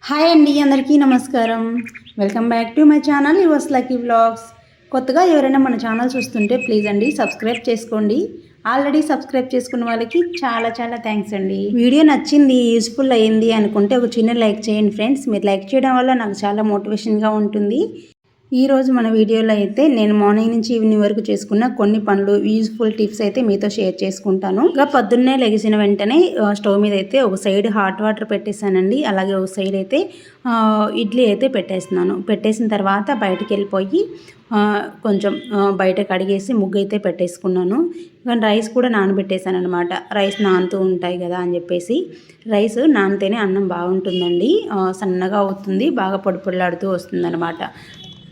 Hi అండి, అందరికీ నమస్కారం. Welcome back to my channel yours lucky vlogs. కొత్తగా ఎవరైనా మన ఛానల్ చూస్తుంటే ప్లీజ్ అండి సబ్స్క్రైబ్ చేసుకోండి. ఆల్రెడీ సబ్స్క్రైబ్ చేసుకున్న వాళ్ళకి చాలా చాలా థ్యాంక్స్ అండి. వీడియో నచ్చింది, యూస్ఫుల్ అయ్యింది అనుకుంటే ఒక చిన్న లైక్ చేయండి ఫ్రెండ్స్. మీరు లైక్ చేయడం వల్ల నాకు చాలా మోటివేషన్గా ఉంటుంది. ఈరోజు మన వీడియోలో అయితే నేను మార్నింగ్ నుంచి ఈవినింగ్ వరకు చేసుకున్న కొన్ని పనులు, యూజ్ఫుల్ టిప్స్ అయితే మీతో షేర్ చేసుకుంటాను. ఇంకా పొద్దున్నే లెగిసిన వెంటనే స్టవ్ మీద అయితే ఒక సైడ్ హాట్ వాటర్ పెట్టేశానండి. అలాగే ఒక సైడ్ అయితే ఇడ్లీ అయితే పెట్టేస్తున్నాను. పెట్టేసిన తర్వాత బయటికి వెళ్ళిపోయి కొంచెం బయట కడిగేసి ముగ్గు అయితే పెట్టేసుకున్నాను. కానీ రైస్ కూడా నానబెట్టేశాను అనమాట. రైస్ నానుతూ ఉంటాయి కదా అని చెప్పేసి. రైస్ నానితేనే అన్నం బాగుంటుందండి, సన్నగా అవుతుంది, బాగా పొడి పొడిలాడుతూ వస్తుంది అనమాట.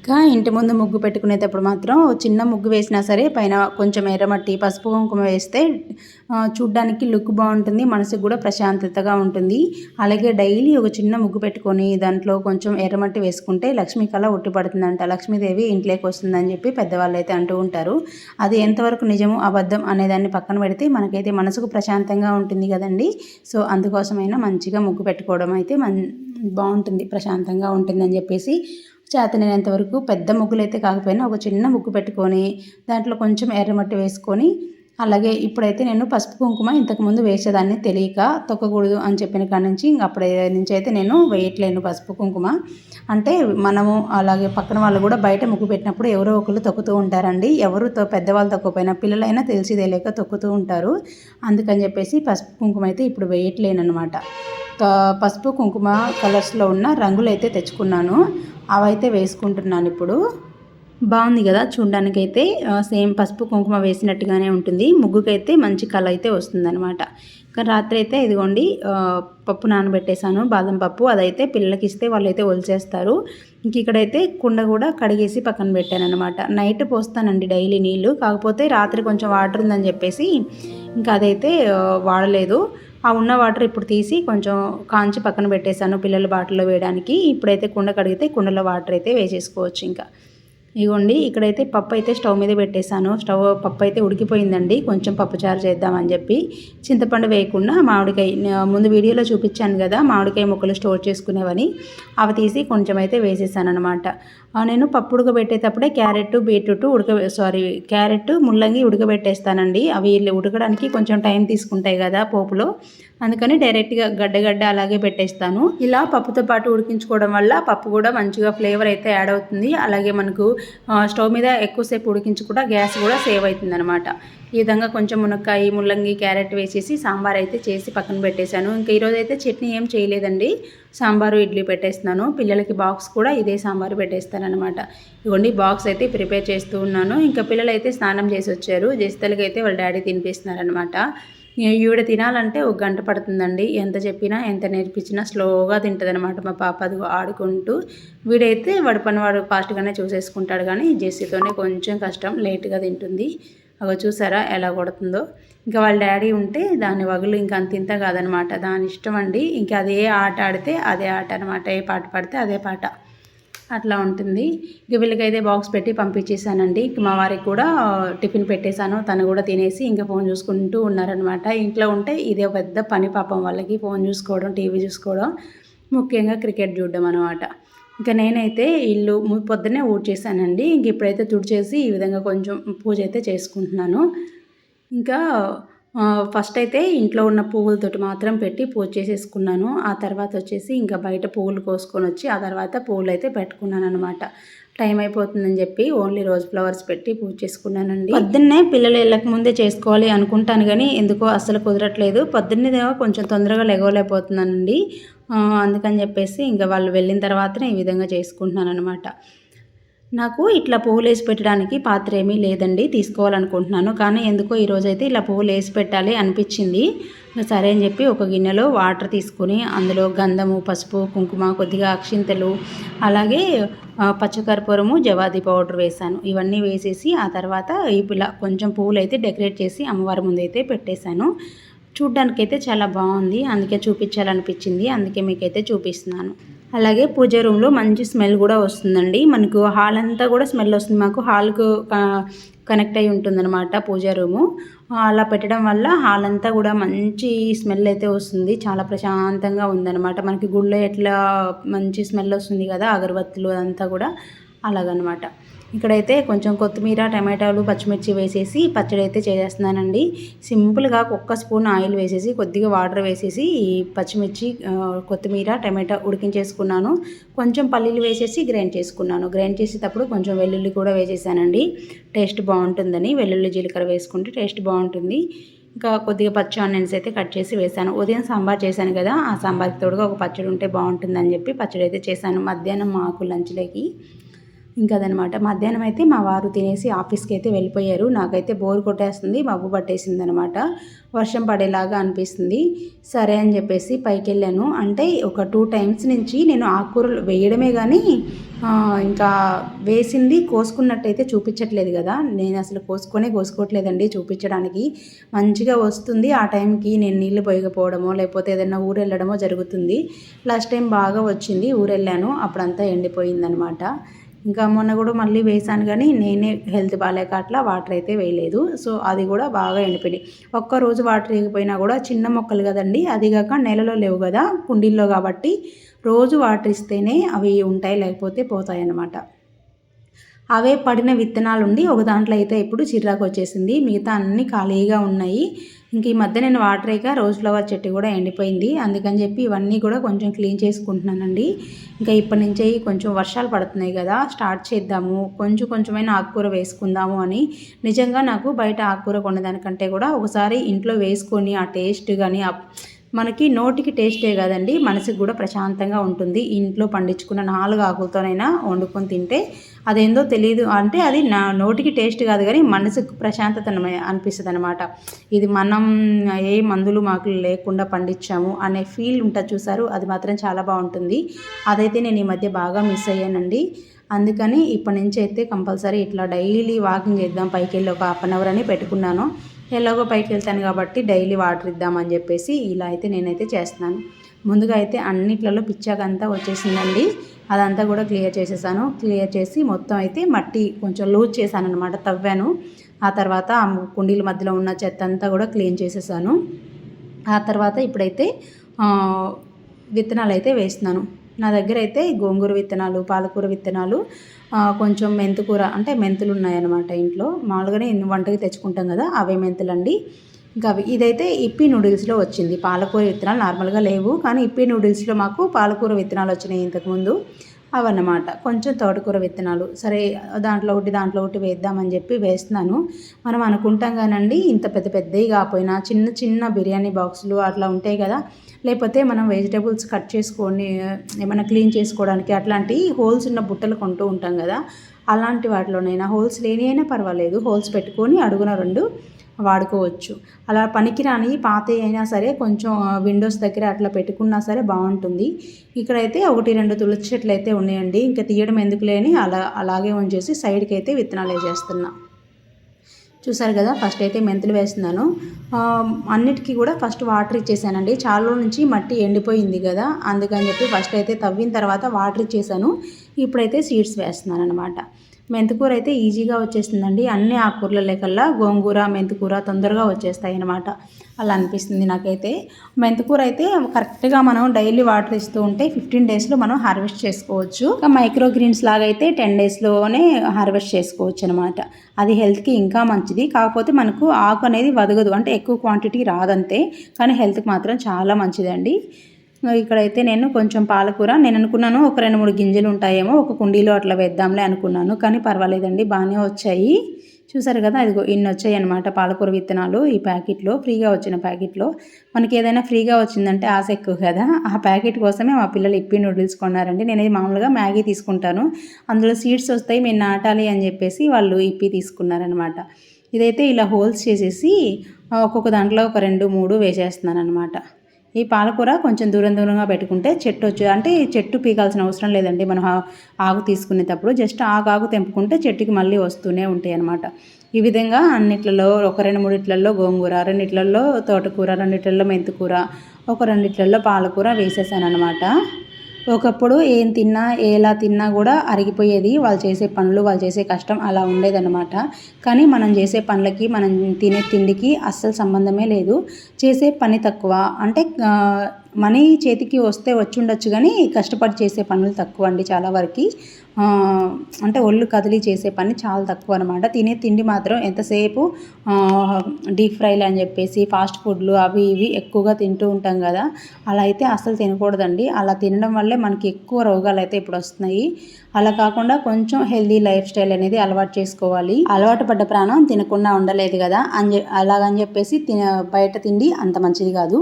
ఇంకా ఇంటి ముందు ముగ్గు పెట్టుకునేటప్పుడు మాత్రం చిన్న ముగ్గు వేసినా సరే పైన కొంచెం ఎర్రమట్టి, పసుపు, కుంకుమ వేస్తే చూడ్డానికి లుక్ బాగుంటుంది, మనసుకు కూడా ప్రశాంతతగా ఉంటుంది. అలాగే డైలీ ఒక చిన్న ముగ్గు పెట్టుకొని దాంట్లో కొంచెం ఎర్రమట్టి వేసుకుంటే లక్ష్మీ కళ ఉట్టిపడుతుందంట, లక్ష్మీదేవి ఇంట్లోకి వస్తుందని చెప్పి పెద్దవాళ్ళు అయితే అంటూ ఉంటారు. అది ఎంతవరకు నిజము అబద్ధం అనేదాన్ని పక్కన పెడితే మనకైతే మనసుకు ప్రశాంతంగా ఉంటుంది కదండి. సో అందుకోసమైనా మంచిగా ముగ్గు పెట్టుకోవడం అయితే బాగుంటుంది, ప్రశాంతంగా ఉంటుందని చెప్పేసి చేతనైనంత వరకు పెద్ద ముగ్గులు అయితే కాకపోయినా ఒక చిన్న ముగ్గు పెట్టుకొని దాంట్లో కొంచెం ఎర్రమట్టి వేసుకొని, అలాగే ఇప్పుడైతే నేను పసుపు కుంకుమ ఇంతకుముందు వేసేదాన్ని తెలియక తొక్కకూడదు అని చెప్పిన కాడి నుంచి అప్పటి నుంచి అయితే నేను వేయట్లేను పసుపు కుంకుమ. అంటే మనము అలాగే పక్కన వాళ్ళు కూడా బయట ముగ్గు పెట్టినప్పుడు ఎవరో ఒకరు తొక్కుతూ ఉంటారండి. ఎవరు పెద్దవాళ్ళు తొక్కకపోయినా పిల్లలైనా తెలిసి తెలియక తొక్కుతూ ఉంటారు. అందుకని చెప్పేసి పసుపు కుంకుమ అయితే ఇప్పుడు వేయట్లేను అనమాట. పసుపు కుంకుమ కలర్స్లో ఉన్న రంగులు అయితే తెచ్చుకున్నాను, అవైతే వేసుకుంటున్నాను ఇప్పుడు. బాగుంది కదా చూడ్డానికైతే, సేమ్ పసుపు కుంకుమ వేసినట్టుగానే ఉంటుంది. ముగ్గుకైతే మంచి కలర్ అయితే వస్తుందన్నమాట. కానీ రాత్రి అయితే ఇదిగోండి పప్పు నానబెట్టేశాను, బాదం పప్పు. అదైతే పిల్లలకి ఇస్తే వాళ్ళైతే ఒలిచేస్తారు. ఇంక ఇక్కడైతే కుండ కూడా కడిగేసి పక్కన పెట్టాను అనమాట. నైట్ పోస్తానండి డైలీ నీళ్ళు, కాకపోతే రాత్రి కొంచెం వాటర్ ఉందని చెప్పేసి ఇంకా అదైతే వాడలేదు. ఆ ఉన్న వాటర్ ఇప్పుడు తీసి కొంచెం కాంచి పక్కన పెట్టేశాను పిల్లల బాటిల్లో వేయడానికి. ఇప్పుడైతే కుండ కడిగితే కుండలో వాటర్ అయితే వేసేసుకోవచ్చు. ఇంకా ఇగోండి ఇక్కడైతే పప్పు అయితే స్టవ్ మీద పెట్టేశాను. పప్పు అయితే ఉడికిపోయిందండి. కొంచెం పప్పుచారు చేద్దామని చెప్పి చింతపండు వేయకుండా మామిడికాయ, ముందు వీడియోలో చూపించాను కదా మామిడికాయ ముక్కలు స్టోర్ చేసుకునేవని, అవి తీసి కొంచెం అయితే వేసేసాను అనమాట. నేను పప్పు ఉడకబెట్టేటప్పుడే క్యారెట్, బీట్రూట్ క్యారెట్, ముల్లంగి ఉడకబెట్టేస్తానండి. అవి ఉడకడానికి కొంచెం టైం తీసుకుంటాయి కదా పోపులో, అందుకని డైరెక్ట్గా గడ్డ అలాగే పెట్టేస్తాను. ఇలా పప్పుతో పాటు ఉడికించుకోవడం వల్ల పప్పు కూడా మంచిగా ఫ్లేవర్ అయితే యాడ్ అవుతుంది. అలాగే మనకు స్టవ్ మీద ఎక్కువసేపు ఉడికించి కూడా గ్యాస్ కూడా సేవ్ అవుతుంది అనమాట. ఈ విధంగా కొంచెం మునక్కాయ, ముల్లంగి, క్యారెట్ వేసేసి సాంబార్ అయితే చేసి పక్కన పెట్టేశాను. ఇంకా ఈరోజు అయితే చట్నీ ఏం చేయలేదండి, సాంబారు ఇడ్లీ పెట్టేస్తున్నాను. పిల్లలకి బాక్స్ కూడా ఇదే సాంబారు పెట్టేస్తాను అనమాట. ఇవ్వండి బాక్స్ అయితే ప్రిపేర్ చేస్తూ ఉన్నాను. ఇంకా పిల్లలు అయితే స్నానం చేసి వచ్చారు. జేస్తలకి అయితే వాళ్ళ డాడీ తినిపిస్తున్నారు అనమాట. ఈవిడ తినాలంటే ఒక గంట పడుతుందండి. ఎంత చెప్పినా ఎంత నేర్పించినా స్లోగా తింటుంది అనమాట మా పాప. అది ఆడుకుంటూ, వీడైతే వాడి పని వాడు ఫాస్ట్గానే చూసేసుకుంటాడు, కానీ జెస్సీతోనే కొంచెం కష్టం, లేట్గా తింటుంది. అగో చూసారా ఎలా కొడుతుందో. ఇంకా వాళ్ళ డాడీ ఉంటే దాని వగులు ఇంకా అంత కాదనమాట, దాని ఇష్టం అండి. ఇంకా అదే ఆట ఆడితే అదే ఆట అనమాట, ఏ పాట పాడితే అదే పాట, అట్లా ఉంటుంది. ఇక వీళ్ళకైతే బాక్స్ పెట్టి పంపించేసానండి. మా వారికి కూడా టిఫిన్ పెట్టేశాను, తను కూడా తినేసి ఇంకా ఫోన్ చూసుకుంటూ ఉన్నారనమాట. ఇంట్లో ఉంటే ఇదే పెద్ద పని పాపం వాళ్ళకి, ఫోన్ చూసుకోవడం, టీవీ చూసుకోవడం, ముఖ్యంగా క్రికెట్ చూడడం అనమాట. ఇంకా నేనైతే ఇల్లు పొద్దున్నే ఊడ్చేసానండి. ఇంక ఇప్పుడైతే తుడిచేసి ఈ విధంగా కొంచెం పూజ అయితే చేసుకుంటున్నాను. ఇంకా ఫస్ట్ అయితే ఇంట్లో ఉన్న పువ్వులతోటి మాత్రం పెట్టి పూజ చేసేసుకున్నాను. ఆ తర్వాత వచ్చేసి ఇంకా బయట పువ్వులు కోసుకొని వచ్చి ఆ తర్వాత పువ్వులు అయితే పెట్టుకున్నాను అనమాట. టైం అయిపోతుందని చెప్పి ఓన్లీ రోజ్ ఫ్లవర్స్ పెట్టి పూజ చేసుకున్నానండి. పొద్దున్నే పిల్లలు వెళ్ళక ముందే చేసుకోవాలి అనుకుంటాను, కానీ ఎందుకో అస్సలు కుదరట్లేదు. పొద్దున్నే కొంచెం తొందరగా లెగవలేకపోతున్నానండి. అందుకని చెప్పేసి ఇంకా వాళ్ళు వెళ్ళిన తర్వాతనే ఈ విధంగా చేసుకుంటున్నాను అనమాట. నాకు ఇట్లా పువ్వులు వేసి పెట్టడానికి పాత్ర ఏమీ లేదండి, తీసుకోవాలనుకుంటున్నాను. కానీ ఎందుకో ఈరోజైతే ఇలా పువ్వులు వేసి పెట్టాలి అనిపించింది. సరే అని చెప్పి ఒక గిన్నెలో వాటర్ తీసుకొని అందులో గంధము, పసుపు, కుంకుమ, కొద్దిగా అక్షింతలు, అలాగే పచ్చకర్పూరము, జవాది పౌడర్ వేసాను. ఇవన్నీ వేసేసి ఆ తర్వాత ఇలా కొంచెం పువ్వులు అయితే డెకరేట్ చేసి అమ్మవారి ముందు అయితే పెట్టేశాను. చూడ్డానికైతే చాలా బాగుంది, అందుకే చూపించాలనిపించింది, అందుకే మీకైతే చూపిస్తున్నాను. అలాగే పూజ రూమ్లో మంచి స్మెల్ కూడా వస్తుందండి. మనకు హాల్ అంతా కూడా స్మెల్ వస్తుంది. మాకు హాల్కు కనెక్ట్ అయి ఉంటుందన్నమాట పూజ రూము. అలా పెట్టడం వల్ల హాల్ అంతా కూడా మంచి స్మెల్ అయితే వస్తుంది. చాలా ప్రశాంతంగా ఉందన్నమాట. మనకి గుళ్ళో ఎట్లా మంచి స్మెల్ వస్తుంది కదా అగరబత్తులు అదంతా కూడా అలాగనమాట. ఇక్కడైతే కొంచెం కొత్తిమీర, టమాటాలు, పచ్చిమిర్చి వేసేసి పచ్చడి అయితే చేసేస్తున్నానండి. సింపుల్గా ఒక్క స్పూన్ ఆయిల్ వేసేసి కొద్దిగా వాటర్ వేసేసి పచ్చిమిర్చి, కొత్తిమీర, టమాటా ఉడికించేసుకున్నాను. కొంచెం పల్లీలు వేసేసి గ్రైండ్ చేసుకున్నాను. గ్రైండ్ చేసేటప్పుడు కొంచెం వెల్లుల్లి కూడా వేసేసానండి. టేస్ట్ బాగుంటుందని వెల్లుల్లి జీలకర్ర వేసుకుంటే టేస్ట్ బాగుంటుంది. ఇంకా కొద్దిగా పచ్చి ఆనియన్స్ అయితే కట్ చేసి వేసాను. ఉదయం సాంబార్ చేశాను కదా, ఆ సాంబార్కి తోడుగా ఒక పచ్చడి ఉంటే బాగుంటుందని చెప్పి పచ్చడి అయితే చేశాను మధ్యాహ్నం మాకు లంచ్లోకి. ఇంకా అదనమాట. మధ్యాహ్నం అయితే మా వారు తినేసి ఆఫీస్కి అయితే వెళ్ళిపోయారు. నాకైతే బోర్ కొట్టేస్తుంది, మబ్బు పట్టేసింది అనమాట. వర్షం పడేలాగా అనిపిస్తుంది. సరే అని చెప్పేసి పైకి వెళ్ళాను. అంటే ఒక 2 టైమ్స్ నుంచి నేను ఆకుకూరలు వేయడమే కానీ ఇంకా వేసింది కోసుకున్నట్టయితే చూపించట్లేదు కదా. నేను అసలు కోసుకోవట్లేదండి చూపించడానికి. మంచిగా వస్తుంది. ఆ టైంకి నేను నీళ్ళు పోయకపోవడమో లేకపోతే ఏదైనా ఊరు వెళ్ళడమో జరుగుతుంది. లాస్ట్ టైం బాగా వచ్చింది, ఊరు వెళ్ళాను, అప్పుడంతా ఎండిపోయిందనమాట. ఇంకా మొన్న కూడా మళ్ళీ వేసాను కానీ నేనే హెల్త్ బాగాలేక అట్లా వాటర్ అయితే వేయలేదు. సో అది కూడా బాగా ఎండిపోయినాయి. ఒక్కరోజు వాటర్ వేయకపోయినా కూడా చిన్న మొక్కలు కదండి, అదిగాక నెలలో లేవు కదా కుండీల్లో, కాబట్టి రోజు వాటర్ ఇస్తేనే అవి ఉంటాయి, లేకపోతే పోతాయి అన్నమాట. అవే పడిన విత్తనాలు ఉండి ఒక దాంట్లో అయితే ఇప్పుడు చిర్రాకు వచ్చేసింది, మిగతా అన్నీ ఖాళీగా ఉన్నాయి. ఇంక ఈ మధ్య నేను వాటర్ వేయక రోజ్ ఫ్లవర్ చెట్టు కూడా ఎండిపోయింది. అందుకని చెప్పి ఇవన్నీ కూడా కొంచెం క్లీన్ చేసుకుంటున్నానండి. ఇంకా ఇప్పటి నుంచే కొంచెం వర్షాలు పడుతున్నాయి కదా, స్టార్ట్ చేద్దాము, కొంచెమైనా ఆకుకూర వేసుకుందాము అని. నిజంగా నాకు బయట ఆకుకూర కొనేదానికంటే కూడా ఒకసారి ఇంట్లో వేసుకొని ఆ టేస్ట్ కానీ మనకి నోటికి టేస్టే కదండి, మనసుకు కూడా ప్రశాంతంగా ఉంటుంది. ఇంట్లో పండించుకున్న 4 ఆకులతోనైనా వండుకొని తింటే అదేందో తెలియదు, అంటే అది నా నోటికి టేస్ట్ కాదు కానీ మనసుకు ప్రశాంతత అనిపిస్తుంది అనమాట. ఇది మనం ఏ మందులు మాకులు లేకుండా పండించాము అనే ఫీల్ ఉంటుంది చూసారు, అది మాత్రం చాలా బాగుంటుంది. అదైతే నేను ఈ మధ్య బాగా మిస్ అయ్యానండి. అందుకని ఇప్పటి నుంచి అయితే కంపల్సరీ ఇట్లా డైలీ వాకింగ్ చేద్దాం, పైకి వెళ్ళి ఒక 1/2 అవర్ అని పెట్టుకున్నాను. ఎలాగో పైకి వెళ్తాను కాబట్టి డైలీ వాటర్ ఇద్దామని చెప్పేసి ఇలా అయితే నేనైతే చేస్తున్నాను. ముందుగా అయితే అన్నిట్లలో పిచ్చాకంతా వచ్చేసిందండి, అదంతా కూడా క్లియర్ చేసేసాను. క్లియర్ చేసి మొత్తం అయితే మట్టి కొంచెం లూజ్ చేశాను అనమాట, తవ్వాను. ఆ తర్వాత ఆ కుండీల మధ్యలో ఉన్న చెత్త అంతా కూడా క్లీన్ చేసేసాను. ఆ తర్వాత ఇప్పుడైతే విత్తనాలు అయితే వేస్తున్నాను. నా దగ్గర అయితే గోంగూర విత్తనాలు, పాలకూర విత్తనాలు, కొంచెం మెంతుకూర, అంటే మెంతులు ఉన్నాయన్నమాట ఇంట్లో. మామూలుగానే వంటకి తెచ్చుకుంటాం కదా, అవే మెంతులండి. ఇంకా ఇదైతే ఇప్పి నూడిల్స్లో వచ్చింది. పాలకూర విత్తనాలు నార్మల్గా లేవు, కానీ ఇప్పి నూడిల్స్లో మాకు పాలకూర విత్తనాలు వచ్చినాయి ఇంతకుముందు, అవన్నమాట. కొంచెం తోటకూర విత్తనాలు, సరే దాంట్లో ఒకటి వేద్దామని చెప్పి వేస్తున్నాను. మనం అనుకుంటాం కానండి, ఇంత పెద్దవి కాకపోయినా చిన్న బిర్యానీ బాక్సులు అట్లా ఉంటాయి కదా, లేకపోతే మనం వెజిటేబుల్స్ కట్ చేసుకొని ఏమైనా క్లీన్ చేసుకోవడానికి అట్లాంటి హోల్స్ ఉన్న బుట్టలు కొంటూ ఉంటాం కదా, అలాంటి వాటిలోనైనా హోల్స్ లేని అయినా పర్వాలేదు, హోల్స్ పెట్టుకొని అడుగున 2 వాడుకోవచ్చు. అలా పనికిరాని పాత అయినా సరే కొంచెం విండోస్ దగ్గర అట్లా పెట్టుకున్నా సరే బాగుంటుంది. ఇక్కడైతే 1-2 తులసి చెట్లు అయితే ఉన్నాయండి, ఇంకా తీయడం ఎందుకు లేని అలాగే ఉంచేసి సైడ్కి అయితే విత్తనాలు వేసేస్తున్నా. చూసారు కదా, ఫస్ట్ అయితే మెంతులు వేస్తున్నాను. అన్నిటికీ కూడా ఫస్ట్ వాటర్ ఇచ్చేసానండి. చాలా నుంచి మట్టి ఎండిపోయింది కదా, అందుకని చెప్పి ఫస్ట్ అయితే తవ్విన తర్వాత వాటర్ ఇచ్చేసాను. ఇప్పుడైతే సీడ్స్ వేస్తున్నాను అనమాట. మెంతికూర అయితే ఈజీగా వచ్చేస్తుందండి. అన్ని ఆకుకూరల లేకల్లా గోంగూర, మెంతికూర తొందరగా వచ్చేస్తాయి అన్నమాట. అలా అనిపిస్తుంది నాకైతే. మెంతికూర అయితే కరెక్ట్గా మనం డైలీ వాటర్ ఇస్తూ ఉంటే 15 డేస్లో మనం హార్వెస్ట్ చేసుకోవచ్చు. మైక్రో గ్రీన్స్ లాగా అయితే 10 డేస్లోనే హార్వెస్ట్ చేసుకోవచ్చు అనమాట. అది హెల్త్కి ఇంకా మంచిది. కాకపోతే మనకు ఆకు అనేది వదగదు, అంటే ఎక్కువ క్వాంటిటీ రాదంతే, కానీ హెల్త్కి మాత్రం చాలా మంచిదండి. ఇక్కడైతే నేను కొంచెం పాలకూర, నేను అనుకున్నాను ఒక 2-3 గింజలు ఉంటాయేమో ఒక కుండీలో అట్లా వేద్దాంలే అనుకున్నాను, కానీ పర్వాలేదండి, బాగానే వచ్చాయి. చూసారు కదా, ఇదిగో ఇన్ని వచ్చాయి అనమాట పాలకూర విత్తనాలు ఈ ప్యాకెట్లో, ఫ్రీగా వచ్చిన ప్యాకెట్లో. మనకి ఏదైనా ఫ్రీగా వచ్చిందంటే ఆశ ఎక్కువ కదా, ఆ ప్యాకెట్ కోసమే మా పిల్లలు ఇప్పి నూడిల్స్ కొన్నారండి. నేను మామూలుగా మ్యాగీ తీసుకుంటాను, అందులో సీడ్స్ వస్తాయి, మేము నాటాలి అని చెప్పేసి వాళ్ళు ఇప్పి తీసుకున్నారనమాట. ఇదైతే ఇలా హోల్స్ చేసేసి ఒక్కొక్క దాంట్లో ఒక 2-3 వేసేస్తున్నాను అనమాట. ఈ పాలకూర కొంచెం దూరంగా పెట్టుకుంటే చెట్టు అంటే చెట్టు పీకాల్సిన అవసరం లేదండి. మనం ఆకు తీసుకునేటప్పుడు జస్ట్ ఆకు తెంపుకుంటే చెట్టుకి మళ్ళీ వస్తూనే ఉంటాయి అన్నమాట. ఈ విధంగా అన్నిట్లలో ఒక 2-3 ఇట్లలో గోంగూర, 2 తోటకూర, 2 మెంతికూర, ఒక 2 పాలకూర వేసేసాను అనమాట. ఒకప్పుడు ఏం తిన్నా ఎలా తిన్నా కూడా అరిగిపోయేది. వాళ్ళు చేసే పనులు, వాళ్ళు చేసే కష్టం అలా ఉండేదన్నమాట. కానీ మనం చేసే పనులకి, మనం తినే తిండికి అస్సలు సంబంధమే లేదు. చేసే పని తక్కువ. అంటే మనీ చేతికి వస్తే వచ్చుండొచ్చు కానీ కష్టపడి చేసే పనులు తక్కువ అండి చాలా వరకి. అంటే ఒళ్ళు కదిలి చేసే పని చాలా తక్కువ అనమాట. తినే తిండి మాత్రం ఎంతసేపు డీప్ ఫ్రైలు అని చెప్పేసి ఫాస్ట్ ఫుడ్లు అవి ఇవి ఎక్కువగా తింటూ ఉంటాం కదా. అలా అయితే అస్సలు తినకూడదండి. అలా తినడం వల్లే మనకి ఎక్కువ రోగాలు అయితే ఇప్పుడు వస్తున్నాయి. అలా కాకుండా కొంచెం హెల్దీ లైఫ్ స్టైల్ అనేది అలవాటు చేసుకోవాలి. అలవాటు పడ్డ ప్రాణం తినకుండా ఉండలేదు కదా అలాగని చెప్పేసి బయట తిండి అంత మంచిది కాదు.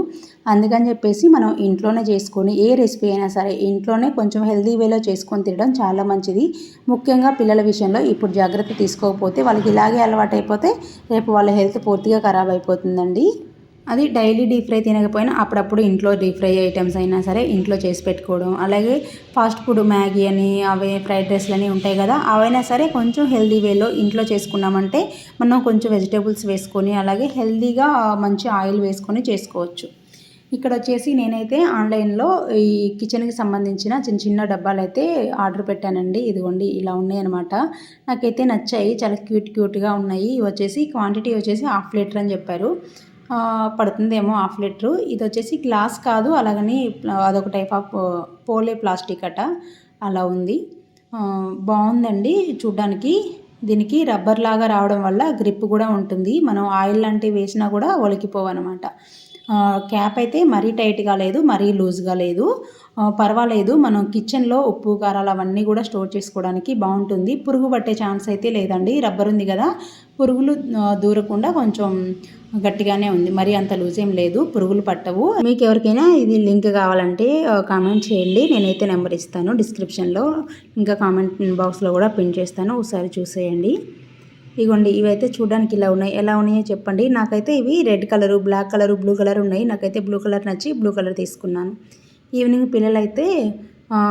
అందుకని చెప్పేసి మనం ఇంట్లోనే చేసుకొని ఏ రెసిపీ అయినా సరే ఇంట్లోనే కొంచెం హెల్దీ వేలో చేసుకొని తినడం చాలా మంచిది. ముఖ్యంగా పిల్లల విషయంలో ఇప్పుడు జాగ్రత్త తీసుకోకపోతే వాళ్ళకి ఇలాగే అలవాటు అయిపోతే రేపు వాళ్ళ హెల్త్ పూర్తిగా ఖరాబ్ అయిపోతుందండి. అది డైలీ డీప్ ఫ్రై తినకపోయినా అప్పుడప్పుడు ఇంట్లో డీప్ ఫ్రై ఐటమ్స్ అయినా సరే ఇంట్లో చేసి పెట్టుకోవడం. అలాగే ఫాస్ట్ ఫుడ్ మ్యాగీ అని అవే ఫ్రైడ్ రైస్లని ఉంటాయి కదా, అవైనా సరే కొంచెం హెల్దీ వేలో ఇంట్లో చేసుకున్నామంటే మనం కొంచెం వెజిటేబుల్స్ వేసుకొని అలాగే హెల్దీగా మంచి ఆయిల్ వేసుకొని చేసుకోవచ్చు. ఇక్కడ వచ్చేసి నేనైతే ఆన్లైన్లో ఈ కిచెన్కి సంబంధించిన చిన్న చిన్న డబ్బాలు అయితే ఆర్డర్ పెట్టానండి. ఇదిగోండి ఇలా ఉన్నాయి అనమాట. నాకైతే నచ్చాయి, చాలా క్యూట్గా ఉన్నాయి. ఇవి వచ్చేసి క్వాంటిటీ వచ్చేసి 1/2 లీటర్ అని చెప్పారు. పడుతుందేమో 1/2 లీటరు. ఇది వచ్చేసి గ్లాస్ కాదు, అలాగని అదొక టైప్ ఆఫ్ పోలే ప్లాస్టిక్ అట అలా ఉంది. బాగుందండి చూడ్డానికి. దీనికి రబ్బర్ లాగా రావడం వల్ల గ్రిప్ కూడా ఉంటుంది. మనం ఆయిల్ లాంటివి వేసినా కూడా ఒలికిపోవన్నమాట. క్యాప్ అయితే మరీ టైట్గా లేదు, మరీ లూజ్గా లేదు, పర్వాలేదు. మనం కిచెన్లో ఉప్పు కారాలు అవన్నీ కూడా స్టోర్ చేసుకోవడానికి బాగుంటుంది. పురుగు పట్టే ఛాన్స్ అయితే లేదండి. రబ్బర్ ఉంది కదా, పురుగులు దూరకుండా కొంచెం గట్టిగానే ఉంది, మరీ అంత లూజ్ ఏం లేదు, పురుగులు పట్టవు. మీకు ఎవరికైనా ఇది లింక్ కావాలంటే కామెంట్ చేయండి. నేనైతే నెంబర్ ఇస్తాను డిస్క్రిప్షన్లో, ఇంకా కామెంట్ బాక్స్లో కూడా పిన్ చేస్తాను, ఒకసారి చూసేయండి. ఇగోండి ఇవైతే చూడడానికి ఇలా ఉన్నాయి. ఎలా ఉన్నాయో చెప్పండి. నాకైతే ఇవి red colour, black colour, blue colour ఉన్నాయి. నాకైతే బ్లూ కలర్ నచ్చి బ్లూ కలర్ తీసుకున్నాను. ఈవినింగ్ పిల్లలైతే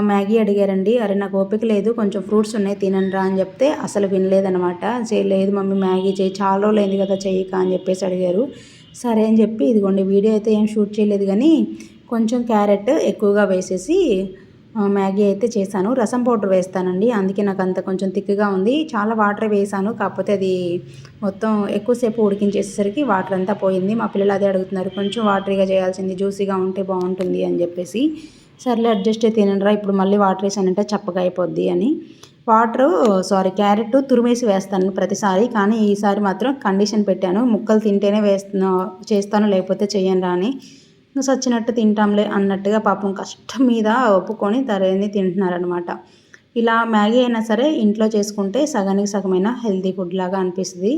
మ్యాగీ అడిగారండి. అరే నాకు ఓపిక లేదు, కొంచెం ఫ్రూట్స్ ఉన్నాయి తినండి రా అని చెప్తే అసలు వినలేదనమాట. చేయలేదు మమ్మీ మ్యాగీ చేయి, చాలా రోజులు అయింది కదా చేయక అని చెప్పేసి అడిగారు. సరే అని చెప్పి ఇదిగోండి వీడియో అయితే ఏం షూట్ చేయలేదు కానీ కొంచెం క్యారెట్ ఎక్కువగా వేసేసి మ్యాగీ అయితే చేశాను. రసం పౌడర్ వేస్తానండి, అందుకే నాకు అంత కొంచెం థిక్గా ఉంది. చాలా వాటర్ వేసాను, కాకపోతే అది మొత్తం ఎక్కువసేపు ఉడికించేసరికి వాటర్ అంతా పోయింది. మా పిల్లలు అదే అడుగుతున్నారు, కొంచెం వాటరీగా చేయాల్సింది, జ్యూసీగా ఉంటే బాగుంటుంది అని చెప్పేసి. సర్లే అడ్జస్ట్ అయితే తినరా, ఇప్పుడు మళ్ళీ వాటర్ వేసానంటే చప్పగా అయిపోద్ది అని క్యారెట్ తురిమేసి వేస్తాను ప్రతిసారి, కానీ ఈసారి మాత్రం కండిషన్ పెట్టాను, ముక్కలు తింటేనే చేస్తాను లేకపోతే చెయ్యను రా అని. సచ్చినట్టు తింటాంలే అన్నట్టుగా పాపం కష్టం మీద ఒప్పుకొని తరేని తింటున్నారనమాట. ఇలా మ్యాగీ అయినా సరే ఇంట్లో చేసుకుంటే సగానికి సగమైన హెల్తీ ఫుడ్ లాగా అనిపిస్తుంది.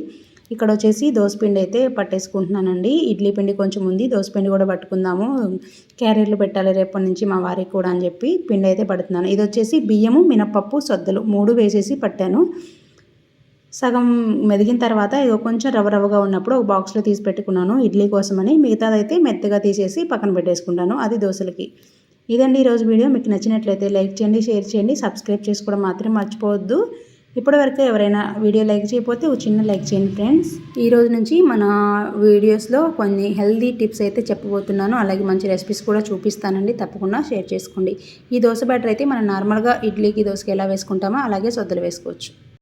ఇక్కడ వచ్చేసి దోసపిండి అయితే పట్టేసుకుంటున్నానండి. ఇడ్లీ పిండి కొంచెం ఉంది, దోసపిండి కూడా పట్టుకుందాము, క్యారెట్లు పెట్టాలి రేపటి నుంచి మా వారికి కూడా అని చెప్పి పిండి అయితే పడుతున్నాను. ఇది వచ్చేసి బియ్యము, మినపప్పు, సొద్దలు 3 వేసేసి పట్టాను. సగం మెదిగిన తర్వాత ఇక కొంచెం రవ్వగా ఉన్నప్పుడు ఒక బాక్స్లో తీసి పెట్టుకున్నాను ఇడ్లీ కోసమని. మిగతాదైతే మెత్తగా తీసేసి పక్కన పెట్టేసుకుంటాను, అది దోశలకి. ఇదండి ఈరోజు వీడియో. మీకు నచ్చినట్లయితే లైక్ చేయండి, షేర్ చేయండి, సబ్స్క్రైబ్ చేసుకోవడం మాత్రం మర్చిపోవద్దు. ఇప్పటివరకు ఎవరైనా వీడియో లైక్ చేయకపోతే ఒక చిన్న లైక్ చేయండి ఫ్రెండ్స్. ఈ రోజు నుంచి మన వీడియోస్లో కొన్ని హెల్దీ టిప్స్ అయితే చెప్పబోతున్నాను, అలాగే మంచి రెసిపీస్ కూడా చూపిస్తానండి, తప్పకుండా షేర్ చేసుకోండి. ఈ దోశ బ్యాటర్ అయితే మనం నార్మల్గా ఇడ్లీకి దోశకి ఎలా వేసుకుంటామో అలాగే సొద్దలు వేసుకోవచ్చు.